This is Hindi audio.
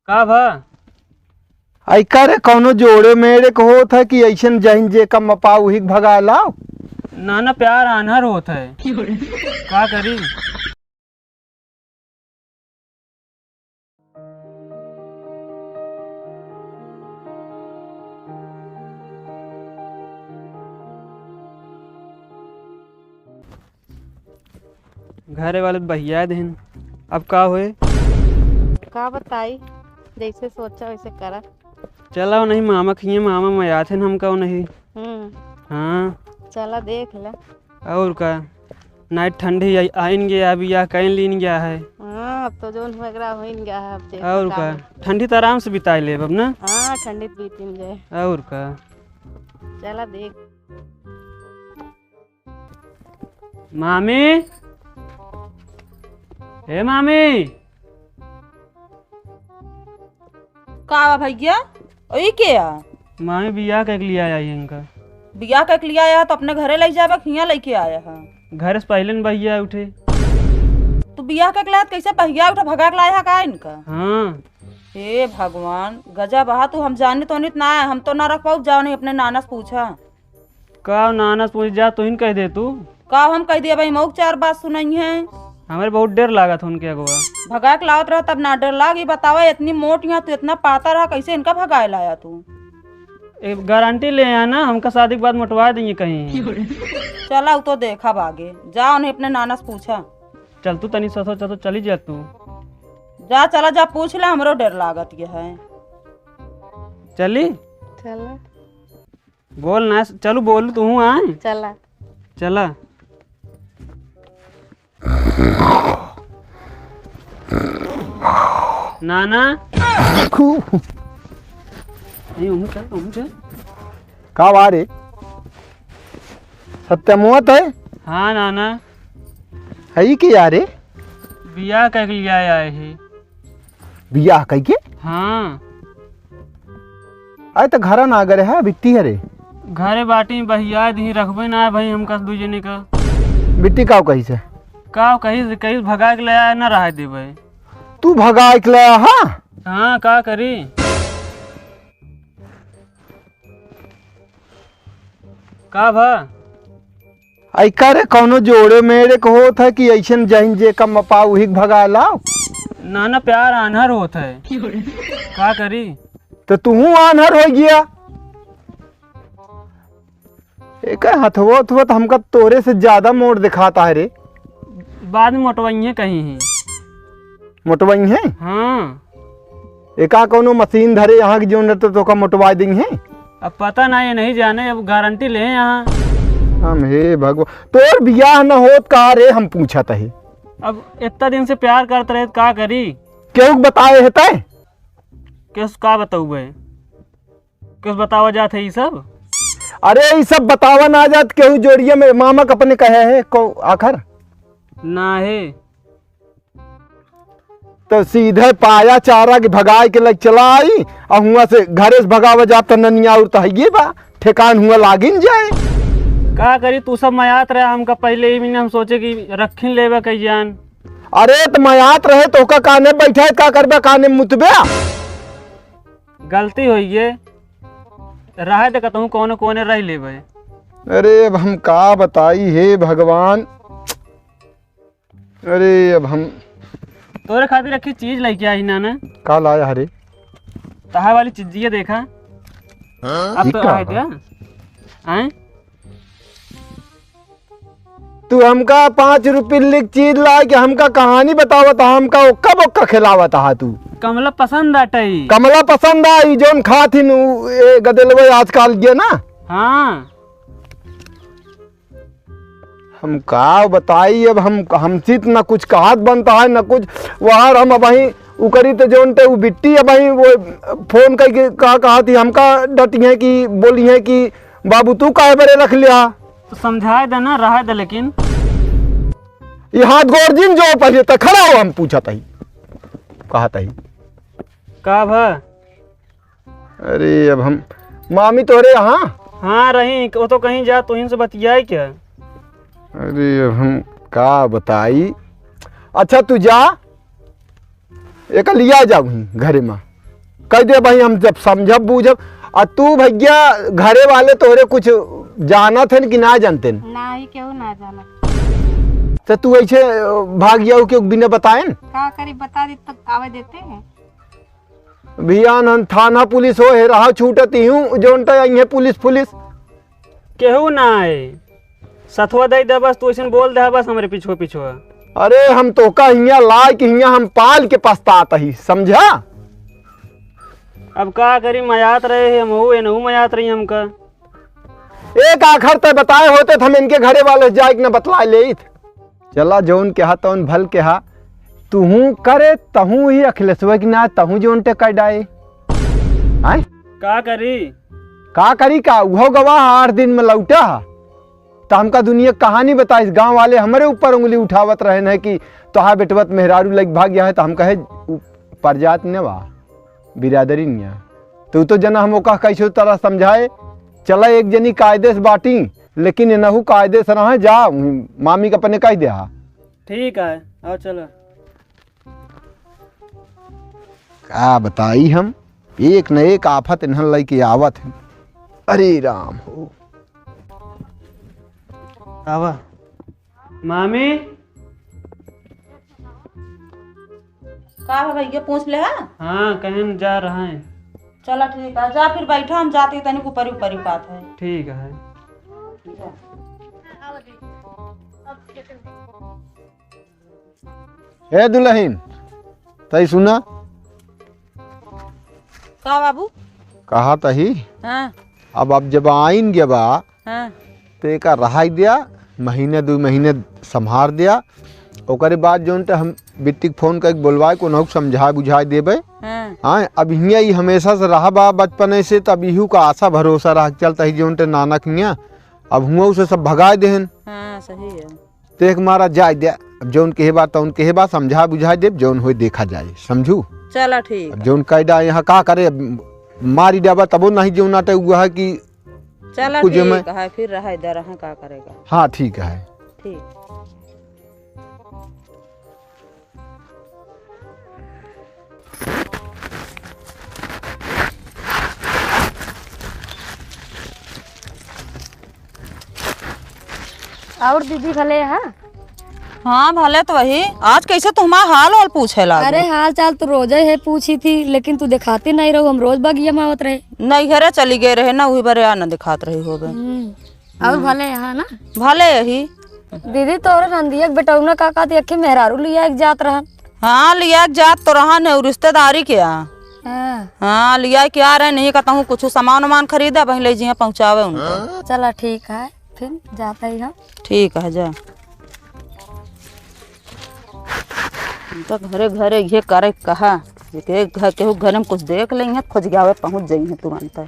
का भा ऐका रे कौनो जोड़े मेरे को होत है कि ऐसन जहिन जे कम पाऊ ही भगा लाओ। नाना प्यार आन्हर होत है का करी। घरे वाले बहिया दिन अब का होए। का बताई, जैसे सोचा वैसे करा। चला नहीं मामा खिए मामा मया थे हम का नहीं। हाँ चला देख ले। और का नाइट ठंडी आइन गया अभी या कहीं लीन गया है। हाँ अब तो जोन वगैरह हो गया है अब देखो और का ठंडी तो आराम से बिता ले अब ना। हाँ ठंडी बीती में जाए। और का चला देख। मामी हे मामी का भैया ओई के आ मामी बिया के लिए आया इनका। बिया के लिया आया तो अपने घरे ले जाबे खिया लेके आया है। घर से पहले भैया उठे। तू बिया के लायत कैसे भैया उठा भगा के लाया का इनका। हाँ हे भगवान गजब बहा तू। हम जाने तो नित ना है, हम तो ना रख पाऊ। जाओ नहीं अपने नाना से पूछा। का नाना से पूछ जा तो कह दे तू। का हम कह दिया भाई मऊ चार बात सुनाई है। हमारे बहुत डर लगा था उनके अगुआ। भगा के लावत रहा तब ना डर लाग। ये बतावा इतनी मोट यहाँ तू इतना पाता रहा कैसे इनका भगाए लाया तू। एक गारंटी ले आना हमका शादी के बाद मोटवा देंगे कहीं। चला तो देखा आगे। जाओ नहीं अपने नाना से पूछा। चल तू तनी ससो चल चली जा तू। जा चला जा पूछ ले, हमरो डर लागत ये है। चली चला बोल ना चलू बोल तू आए। चला चला नाना नहीं चल। का वारे सत्यमोत है। हाँ नाना है कि यारे बिया के लिए आए है। बियाह कह के हाँ आए तो घर ना गए है बिट्टी हरे घरे बाटी बहिया दी रखबे ना भाई हमका दू जने का। बिट्टी का कही से का कहीं कहीं भगा के लाया ना रह देवे। तू भगा के लाया। हाँ हाँ का करी। का भा ऐका रे कौनो जोड़े मेरे को होत है कि ऐसन जहिन जे कम पाऊ ही भगा लाओ। नाना प्यार आन्हर होत है का करी। तो तू आन्हर हो गया। एक हथवो तो हमका तोरे से ज्यादा मोड़ दिखाता है रे। बाद में मोटवाइए कहीं ही। मोटवाई है। हाँ एका कोनो मशीन धरे यहाँ की जोन तो का मोटवा देंगे। अब पता ना ये नहीं जाने अब गारंटी ले यहाँ। हम हे भगवान तोर बियाह न होत का रे हम पूछत है। अब इतना दिन से प्यार करते रहे का करी। क्यों बताए है तय किस का बताऊ भाई किस बतावा जाते ये सब। अरे ये सब बतावा ना जात केहू जोड़िए में मामा अपने कहे है को आखिर ना है तो सीधे पाया चारा के भगाए के लग चला आई और हुआ से घरे से भगावा जाता ननिया उड़ता है ये बा ठेकान हुआ लागिन जाए। का करी तू सब मयात रहे हमका पहले ही महीने हम सोचे कि रखी लेवे कई जान। अरे तो मयात रहे तो का काने बैठे का करबे काने मुतबे। गलती हुई है रहे तो कहूँ कौन कोने रह लेवे। अरे अब हम का बताई हे भगवान। अरे अब हम तोरे खातिर रखी चीज लेके आई ना का लाया हरे तहा वाली चीज ये देखा। अब तो आए थे आए तू हमका 5 रुपये लिख चीज ला के हमका कहानी बतावत हमका ओक्का बोक्का खिलावत हा। तू कमला पसंद आटई। कमला पसंद आई जोन खाथिन गदलवे आजकल ये ना। हाँ हम का बताई अब हमसे न कुछ कहत बनता है न कुछ वहाँ हम अब वहीं उकरी तो जोन ते वो बिट्टी अब वहीं वो फोन करके कहा थी हमका डटी है कि बोली है कि बाबू तू काहे बरे रख लिया। तो समझाए दे ना रहा दे लेकिन ये हाथ गोर्जिन जो पहले तक खड़ा हो हम पूछा था कहा था का भा। अरे अब हम मामी तोरे यहाँ। हाँ रही वो तो कहीं जा तो से बतियाई क्या। अरे अब हम का बताई। अच्छा तू जा एक लिया जाऊँ घरे में कह दे भाई हम जब समझब बूझब। और तू भैया घरे वाले तोरे कुछ जाना थे कि ना जानते न? ना ही क्यों ना जाना। तो तू ऐसे भाग गया हो क्यों बिना बताए न? का करी बता दी तो आवे देते हैं। भैया न थाना पुलिस हो है रहा छूटती हूँ जोनता है पुलिस पुलिस केहू ना आए सथवा दे दे बस, तू ऐसे बोल दे बस हमरे पीछो पीछो। अरे हम तो का हिया ला के हिया हम पाल के पछताता ही समझा। अब का करी मयात रहे हम हो नहू मयात रही हमका। एक आखर तय बताए होते हम इनके घरे वाले जाए न बतला ले। चला जौन के हा तौन भल के हा तू करे तहू ही अखिलेश्वर की ना तहू जोन टे कर डाए आय का करी का वो गवाह 8 दिन में लौटा तो हमका दुनिया कहानी बताइस। गांव वाले हमारे ऊपर उंगली उठावत रहे न कि तोहा बेटवत मेहरारू लग भाग गया है तो हम कहे प्रजात ने बा बिरादरी निया तो तो जना हम कह कैसे तरह समझाए। चला एक जनी कायदे से बाटी लेकिन नहू कायदे से रहा जा मामी का अपने कह दे। ठीक है आओ चलो। क्या बताई हम एक न एक आफत इन्हन लेके आवत है। अरे राम हो आवा मामी का है भैया पूछ ले। हाँ कहीं जा रहा है। चला ठीक है जा फिर बैठो हम जाते तनिक ऊपर ऊपर ही बात है। ठीक है हे दुल्हन तई सुना का बाबू कहा तही हाँ अब जब आइन गया बा हाँ तो एक रहा दिया महीने 2 महीने संभार दिया ओकरे बाद जो हम बिट्टी फोन करके बोलवाए को समझा बुझा देवे। हाँ हाँ अब हियाँ ही हमेशा से रहा बा बचपने से तब इहू का आशा भरोसा रह चलता ही जो नानक हियाँ अब हुआ उसे सब भगाए देहन। हाँ सही है। तो एक मारा जाए दे अब जौन कहे बात तो कहे बात समझा बुझा दे जौन हो देखा जाए समझू। चला ठीक अब जौन कैदा यहाँ का करे मारी डाबा तबो नहीं जो नाटे हुआ है कि चला कुछ में- ठीक है फिर रहा इधर रहा का करेगा। हाँ ठीक है। ठीक और दीदी भले है। हाँ भले तो वही आज कैसे तुम्हारा हाल वाल पूछे लगा। अरे हाल चाल तो रोज है पूछी थी लेकिन तू दिखाती नहीं रहो। हम रोज बगिया में आवत रहे। नहीं घरे चली गए रहे ना वही बारे आना दिखात रही हो और भले यहाँ ना भले यही। दीदी तोरे नंदिया बेटौना काका ती अखे मेहरारू लिया एक जात रहा। हाँ लिया जात तो रहा न रिश्तेदारी क्या। हाँ। हाँ लिया क्या रहे नहीं कहता हूँ कुछ सामान वामान खरीदा वहीं ले जी पहुँचावे उनको। चला ठीक है फिर जाता ही हम। ठीक है जा तो घरे घरे ये करे कहा केहू घर में कुछ देख लेंगे खोज गया पहुँच जाइए तुरंत।